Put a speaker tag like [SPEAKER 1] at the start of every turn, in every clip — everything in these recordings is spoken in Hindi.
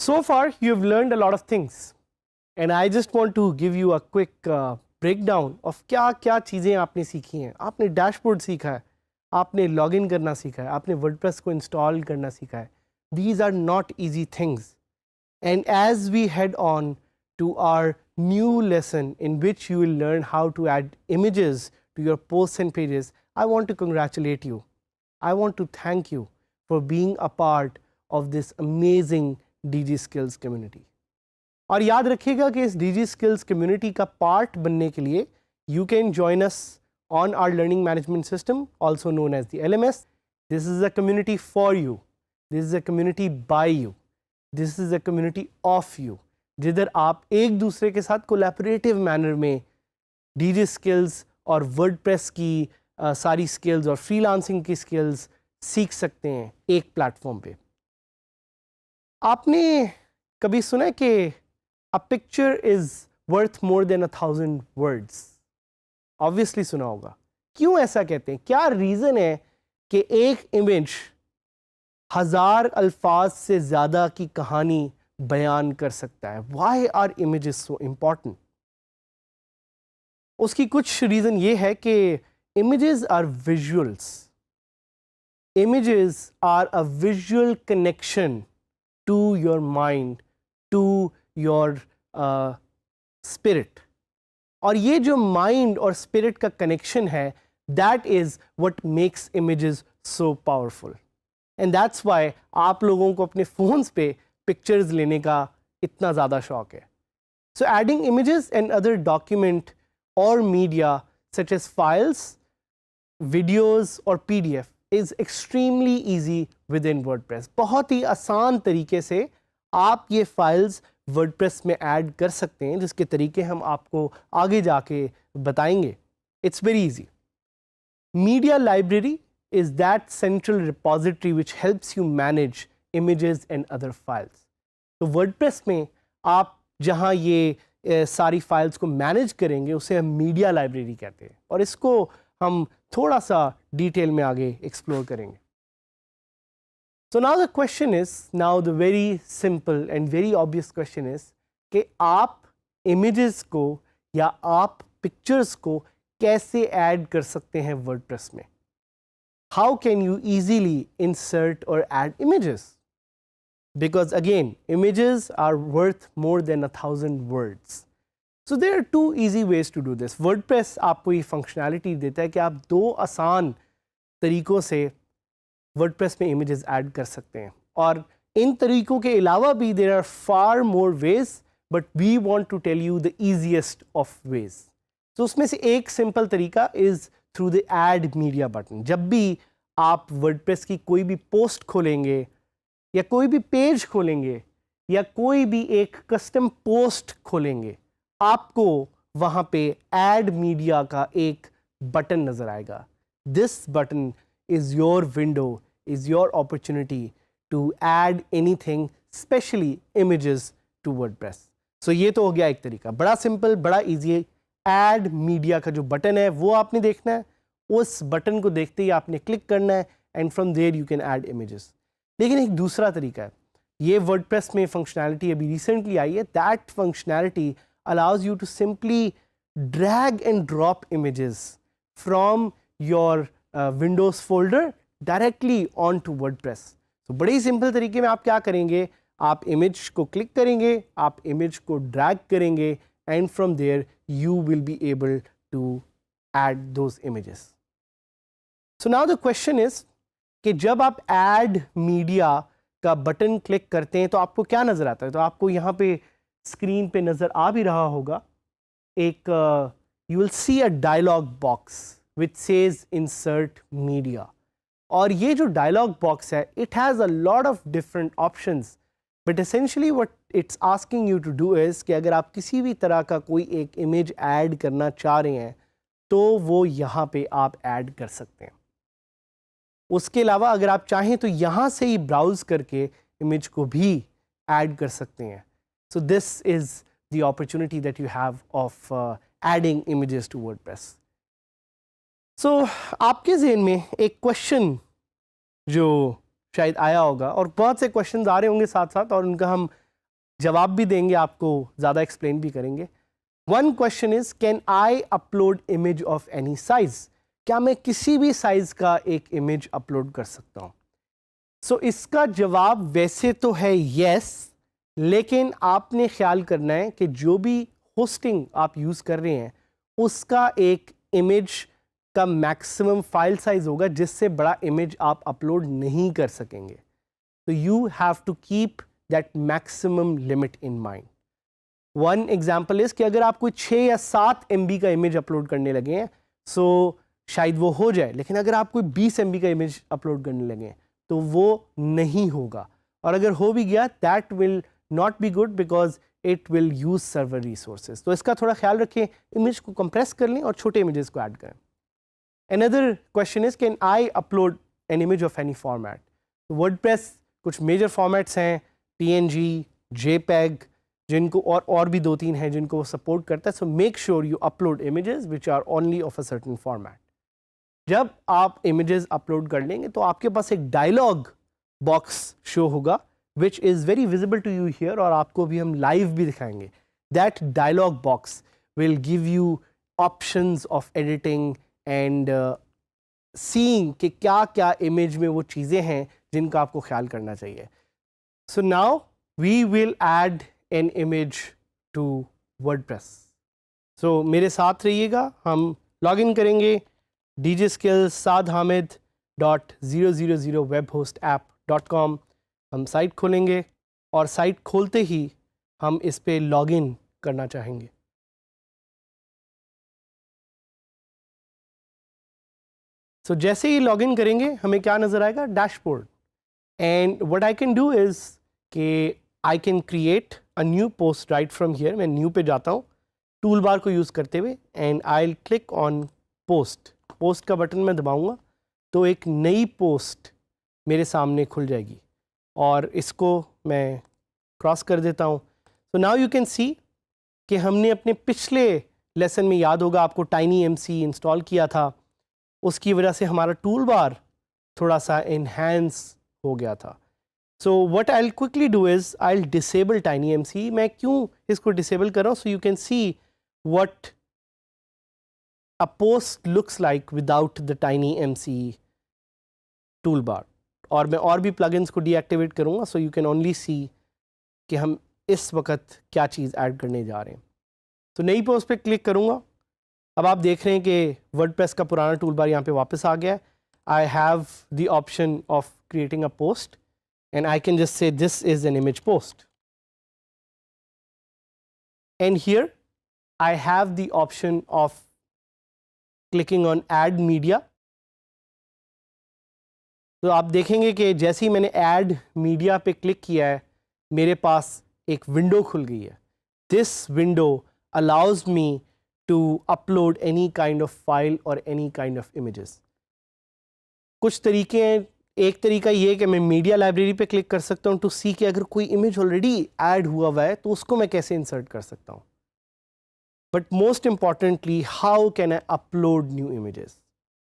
[SPEAKER 1] So far you have learned a lot of things and I just want to give you a quick breakdown of क्या क्या चीज़ें आपने सीखी हैं. आपने डैशबोर्ड सीखा है, आपने लॉगिन करना सीखा है, आपने वर्डप्रेस को इंस्टॉल करना सीखा है. These are not easy things. And as we head on to our new lesson in which you will learn how to add images to your posts and pages, I want to congratulate you. I want to thank you for being a part of this amazing DG Skills community. और याद रखिएगा कि इस DG Skills community का part बनने के लिए you can join us on our learning management system, also known as the LMS. This is a community for you. This is a community by you. This is a community of you. जिधर आप एक दूसरे के साथ collaborative manner में DG Skills और WordPress की सारी skills और freelancing की skills सीख सकते हैं एक प्लेटफॉर्म पे. आपने कभी सुना है कि a picture is worth more than 1,000 words? Obviously सुना होगा. क्यों ऐसा कहते हैं? क्या रीज़न है कि एक इमेज 1000 अल्फाज से ज़्यादा की कहानी बयान कर सकता है? Why are images so important? उसकी कुछ रीज़न ये है कि images are visuals. Images are a visual connection to your mind, to your spirit. और ये जो mind और spirit का connection है, that is what makes images so powerful. And that's why आप लोगों को अपने phones पे pictures लेने का इतना ज़्यादा शौक है. So adding images and other document or media such as files, videos or PDF is extremely easy within WordPress. बहुत ही आसान तरीके से आप ये files WordPress में ऐड कर सकते हैं, जिसके तरीके हम आपको आगे जाके बताएंगे. It's very easy. Media library is that central repository which helps you manage images and other files. तो WordPress में आप जहाँ ये सारी files को manage करेंगे उसे हम media library कहते हैं और इसको हम थोड़ा सा डिटेल में आगे एक्सप्लोर करेंगे. So now the question is, now the very simple and very obvious question is कि आप images को या आप pictures को कैसे ऐड कर सकते हैं WordPress में? How can you easily insert or add images? Because again, images are worth more than 1,000 words. So there are two easy ways to do this. WordPress आपको ये functionality देता है कि आप दो आसान तरीकों से WordPress में images add कर सकते हैं और इन तरीकों के अलावा भी there are far more ways, but we want to tell you the easiest of ways. तो उसमें से एक simple तरीका is through the add media button. जब भी आप WordPress की कोई भी post खोलेंगे या कोई भी page खोलेंगे या कोई भी एक custom post खोलेंगे, आपको वहाँ पे add media का एक बटन नज़र आएगा. This button is your window, is your opportunity to add anything, especially images to WordPress. So ये तो हो गया एक तरीका, बड़ा simple, बड़ा easy. Add media का जो बटन है वो आपने देखना है, उस बटन को देखते ही आपने क्लिक करना है and from there you can add images. लेकिन एक दूसरा तरीका है, ये WordPress में functionality अभी recently आई है. That functionality allows you to simply drag and drop images from your Windows folder directly onto WordPress. So बड़े ही simple तरीके में आप क्या करेंगे, आप image को click करेंगे, आप image को drag करेंगे and from there you will be able to add those images. So now the question is कि जब आप add media का बटन क्लिक करते हैं तो आपको क्या नज़र आता है? तो आपको यहाँ पे स्क्रीन पे नज़र आ भी रहा होगा एक you will see a dialog box which says insert media. और ये जो dialog box है, it has a lot of different options, but essentially what it's asking you to do is कि अगर आप किसी भी तरह का कोई एक image add करना चाह रहे हैं तो वो यहाँ पे आप add कर सकते हैं. उसके अलावा अगर आप चाहें तो यहाँ से ही browse करके image को भी add कर सकते हैं. So this is the opportunity that you have of adding images to WordPress. So आपके ज़हन में एक क्वेश्चन जो शायद आया होगा और बहुत से क्वेश्चंस आ रहे होंगे साथ साथ और उनका हम जवाब भी देंगे, आपको ज़्यादा एक्सप्लेन भी करेंगे। One question is, can I upload image of any size? क्या मैं किसी भी साइज का एक इमेज अपलोड कर सकता हूँ? सो इसका जवाब वैसे तो है यस, लेकिन आपने ख्याल करना है कि जो भी होस्टिंग आप यूज़ कर रहे हैं उसका एक इमेज का मैक्सिमम फाइल साइज होगा, जिससे बड़ा इमेज आप अपलोड नहीं कर सकेंगे। तो you have to keep that maximum limit in mind. One example is कि अगर आप कोई 6 या 7 MB का इमेज अपलोड करने लगे हैं, सो शायद वो हो जाए, लेकिन अगर आप कोई 20 MB का इमेज अपलोड करने लगे हैं तो वो नहीं होगा, और अगर हो भी गया that will not be good because it will use server resources. तो इसका थोड़ा ख्याल रखें, इमेज को कंप्रेस कर लें और छोटे इमेजेस को ऐड करें। Another question is, can I upload an image of any format? WordPress कुछ मेजर फॉर्मेट्स हैं, PNG, JPEG, जिनको और भी 2-3 हैं जिनको वो सपोर्ट करता है। So make sure you upload images which are only of a certain format. जब आप इमेजेस अपलोड कर लेंगे तो आपके पास एक डायलॉग बॉक्स शो होगा which is very visible to you here, और आपको भी हम लाइव भी दिखाएंगे। That dialog box will give you options of editing and seeing कि क्या क्या इमेज में वो चीज़ें हैं जिनका आपको ख्याल करना चाहिए। So now we will add an image to WordPress. So मेरे साथ रहिएगा, हम लॉग इन करेंगे djskills/hamid.000webhostapp.com। हम साइट खोलेंगे और साइट खोलते ही हम इस पे लॉग इन करना चाहेंगे। सो जैसे ही लॉग इन करेंगे हमें क्या नज़र आएगा? Dashboard. And what I can do is कि I can create a new post right from here. मैं न्यू पे जाता हूँ टूल बार को यूज़ करते हुए, and I will click on post. Post का बटन मैं दबाऊंगा तो एक नई पोस्ट मेरे सामने खुल जाएगी, और इसको मैं क्रॉस कर देता हूँ। So now you can see कि हमने अपने पिछले लेसन में, याद होगा आपको, TinyMC इंस्टॉल किया था, उसकी वजह से हमारा टूल बार थोड़ा सा इन्हेंस हो गया था। So what I will quickly do is I will disable TinyMC। मैं क्यों इसको डिसेबल कर रहा हूँ? सो you can see what a post looks like without the TinyMC toolbar। और मैं और भी plugins को deactivate करूँगा, so you can only see कि हम इस वक्त क्या चीज़ ऐड करने जा रहे हैं। तो नई पोस्ट पे क्लिक करूँगा। अब आप देख रहे हैं कि वर्डप्रेस का पुराना टूल बार यहाँ पे वापस आ गया है। I have the option of creating a post and I can just say this is an image post, and here I have the option of clicking on add media. तो आप देखेंगे कि जैसे ही मैंने ऐड मीडिया पे क्लिक किया है मेरे पास एक विंडो खुल गई है। This window allows me to upload any kind of file और एनी काइंड ऑफ इमेजेस। कुछ तरीके हैं। एक तरीका ये कि मैं मीडिया लाइब्रेरी पे क्लिक कर सकता हूँ टू सी कि अगर कोई इमेज ऑलरेडी ऐड हुआ है तो उसको मैं कैसे इंसर्ट कर सकता हूँ। But most importantly, how can I upload new images?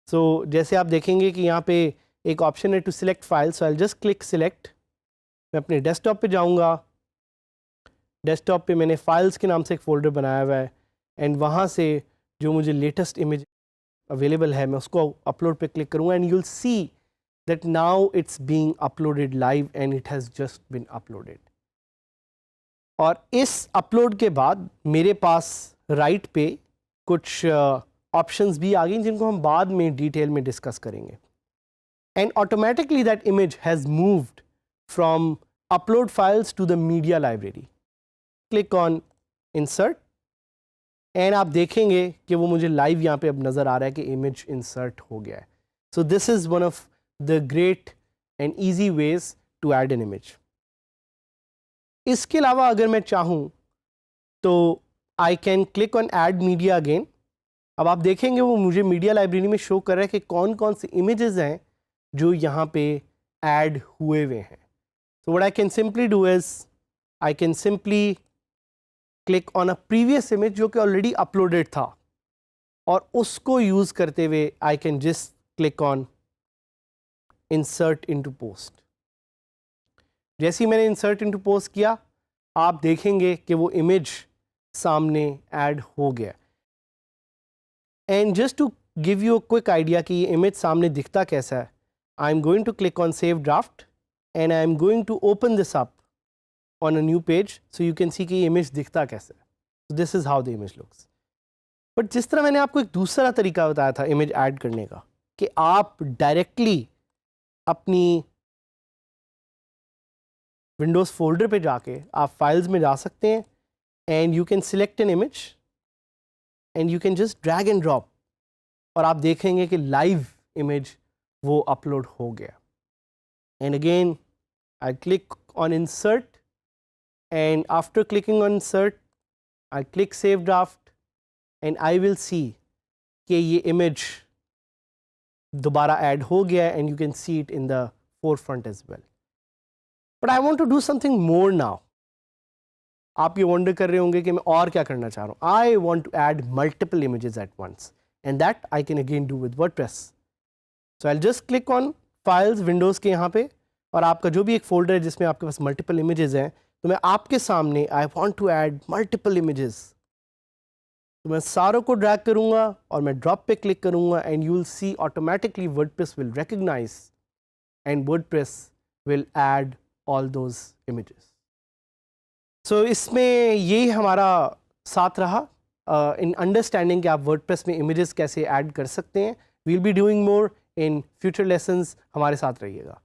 [SPEAKER 1] So जैसे आप देखेंगे कि यहाँ पे एक ऑप्शन है to select file. So I just click select. मैं अपने डेस्कटॉप पे जाऊँगा। डेस्कटॉप पे मैंने फाइल्स के नाम से एक फ़ोल्डर बनाया हुआ है, एंड वहाँ से जो मुझे लेटेस्ट इमेज अवेलेबल है मैं उसको अपलोड पे क्लिक करूँगा, and you will see that now it's being uploaded live and it has just been uploaded. और इस अपलोड के बाद मेरे पास राइट पे कुछ ऑप्शंस भी आ गई जिनको हम बाद में डिटेल में डिस्कस करेंगे। And automatically that image has moved from upload files to the media library. Click on insert and आप देखेंगे कि वो मुझे लाइव यहाँ पे अब नज़र आ रहा है कि इमेज इंसर्ट हो गया है। So this is one of the great and easy ways to add an image. इसके अलावा अगर मैं चाहूँ तो I can click on add media again. अब आप देखेंगे वो मुझे मीडिया लाइब्रेरी में शो कर रहा है कि कौन कौन से इमेजेस हैं जो यहाँ पे ऐड हुए हुए हैं। So what I can simply do is I can simply click on a previous image जो कि ऑलरेडी अपलोडेड था, और उसको यूज़ करते हुए I can just click on insert into post. जैसे ही मैंने इंसर्ट इनटू पोस्ट किया आप देखेंगे कि वो इमेज सामने ऐड हो गया। And just to give you a quick idea कि ये इमेज सामने दिखता कैसा है, I am going to click on save draft and I am going to open this up on a new page so you can see कि ये इमेज दिखता कैसा है। This is how the image looks. But जिस तरह मैंने आपको एक दूसरा तरीका बताया था इमेज ऐड करने का, कि आप डायरेक्टली अपनी विंडोज़ फोल्डर पे जाके आप फाइल्स में जा सकते हैं and you can select an image and you can just drag and drop और आप देखेंगे कि लाइव इमेज वो अपलोड हो गया। And again I click on insert and after clicking on insert I click save draft and I will see कि ये इमेज दोबारा ऐड हो गया and you can see it in the forefront as well. But I want to do something more now. आप ये वंडर कर रहे होंगे कि मैं और क्या करना चाह रहा हूँ। I want to add multiple images at once and that I can again do with WordPress. So I just click on files windows के यहाँ पे और आपका जो भी एक फोल्डर है जिसमें आपके पास मल्टीपल इमेजेस हैं, तो मैं आपके सामने I want to add multiple images, तो मैं सारों को ड्रैग करूँगा और मैं ड्रॉप पे क्लिक करूँगा and you will see automatically WordPress will recognise and WordPress will add all those images. So इसमें यही हमारा साथ रहा in understanding कि आप WordPress में images कैसे ऐड कर सकते हैं। We'll be doing more in future lessons। हमारे साथ रहिएगा।